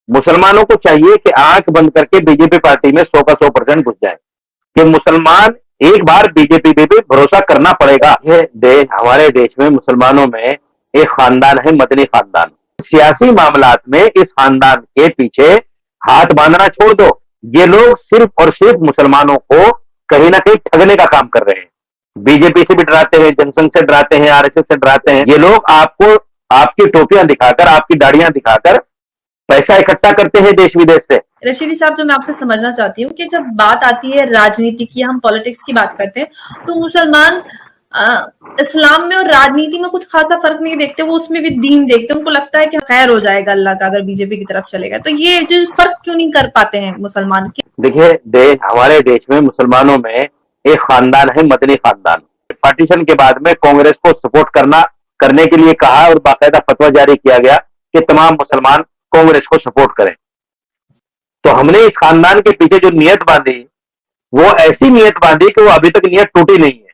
मुसलमानों को चाहिए कि आंख बंद करके बीजेपी पार्टी में 100 का 100% घुस जाए कि मुसलमान एक बार बीजेपी पे भी भरोसा करना पड़ेगा। ये देश, हमारे देश में मुसलमानों में एक खानदान है, मदनी खानदान। सियासी मामलात में इस खानदान के पीछे हाथ बांधना छोड़ दो। ये लोग सिर्फ और सिर्फ मुसलमानों को कहीं ना कहीं ठगने का काम कर रहे हैं। बीजेपी से भी डराते हैं, जनसंघ से डराते हैं, आरएसएस से डराते हैं। ये लोग आपको आपकी टोपियां दिखाकर, आपकी दाढ़ियां दिखाकर पैसा इकट्ठा करते हैं देश विदेश से। रशीदी साहब, जो मैं आपसे समझना चाहती हूँ कि जब बात आती है राजनीति की, हम पॉलिटिक्स की बात करते हैं, तो मुसलमान इस्लाम में और राजनीति में कुछ खासा फर्क नहीं देखते, वो उसमें भी दीन देखते हैं। उनको लगता है कि खैर हो जाएगा अल्लाह का अगर बीजेपी की तरफ चलेगा। तो ये जो फर्क क्यों नहीं कर पाते हैं मुसलमान के? देखिए, हमारे देश में मुसलमानों में एक खानदान है, मदनी खानदान। पार्टीशन के बाद में कांग्रेस को सपोर्ट करने के लिए कहा और बाकायदा फतवा जारी किया गया कि तमाम मुसलमान कांग्रेस को सपोर्ट करें। तो हमने इस खानदान के पीछे जो नियत बांधी, वो ऐसी नियत बांधी कि वो अभी तक नियत टूटी नहीं है।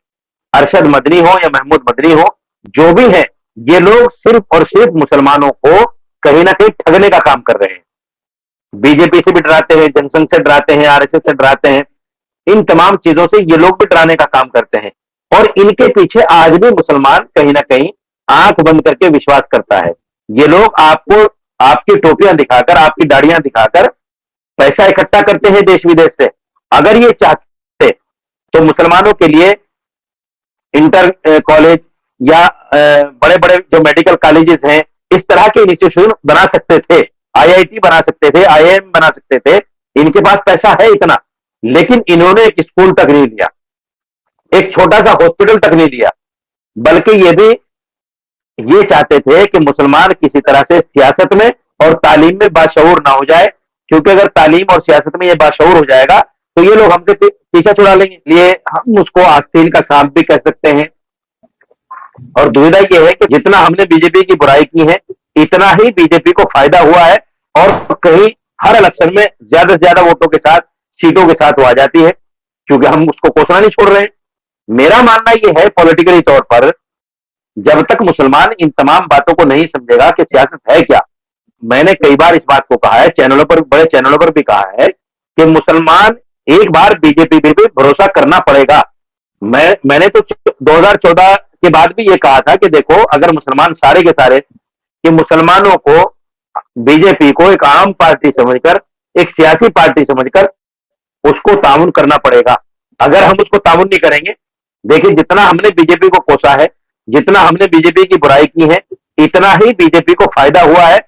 अरशद मदनी हो या महमूद मदनी हो, जो भी है, ये लोग सिर्फ और सिर्फ मुसलमानों को कहीं ना कहीं ठगने का काम कर रहे हैं। बीजेपी से भी डराते हैं, जनसंघ से डराते हैं, आरएसएस से डराते हैं। इन तमाम चीजों से ये लोग भी डराने का काम करते हैं और इनके पीछे आज भी मुसलमान कहीं ना कहीं आंख बंद करके विश्वास करता है। ये लोग आपको आपकी टोपियां दिखाकर, आपकी दाढ़ियां दिखाकर पैसा इकट्ठा करते हैं देश विदेश से। अगर ये चाहते तो मुसलमानों के लिए इंटर कॉलेज या बड़े बड़े जो मेडिकल कॉलेजेस हैं, इस तरह के इंस्टीट्यूशन बना सकते थे, आईआईटी बना सकते थे, आईआईएम बना सकते थे। इनके पास पैसा है इतना, लेकिन इन्होंने एक स्कूल तक नहीं लिया, एक छोटा सा हॉस्पिटल तक नहीं लिया। बल्कि ये भी ये चाहते थे कि मुसलमान किसी तरह से सियासत में और तालीम में बाशऊर ना हो जाए, क्योंकि अगर तालीम और सियासत में ये बाशऊर हो जाएगा तो ये लोग हमसे पीछा छुड़ा लेंगे। इसलिए हम उसको आस्तीन का सांप भी कह सकते हैं। और दुविधा यह है कि जितना हमने बीजेपी की बुराई की है, इतना ही बीजेपी को फायदा हुआ है और कहीं हर इलेक्शन में ज्यादा से ज्यादा वोटों के साथ, सीटों के साथ वो आ जाती है, क्योंकि हम उसको कोसना नहीं छोड़ रहे हैं। मेरा मानना यह है पॉलिटिकली तौर पर, जब तक मुसलमान इन तमाम बातों को नहीं समझेगा कि सियासत है क्या। मैंने कई बार इस बात को कहा है, चैनलों पर, बड़े चैनलों पर भी कहा है कि मुसलमान एक बार बीजेपी पे भी भरोसा करना पड़ेगा। मैंने तो 2014 के बाद भी ये कहा था कि देखो, अगर मुसलमान सारे के सारे, कि मुसलमानों को बीजेपी को एक आम पार्टी समझकर, एक सियासी पार्टी समझकर उसको ताउन करना पड़ेगा। अगर हम उसको ताउन नहीं करेंगे, देखिए जितना हमने बीजेपी को कोसा है, जितना हमने बीजेपी की बुराई की है, इतना ही बीजेपी को फायदा हुआ है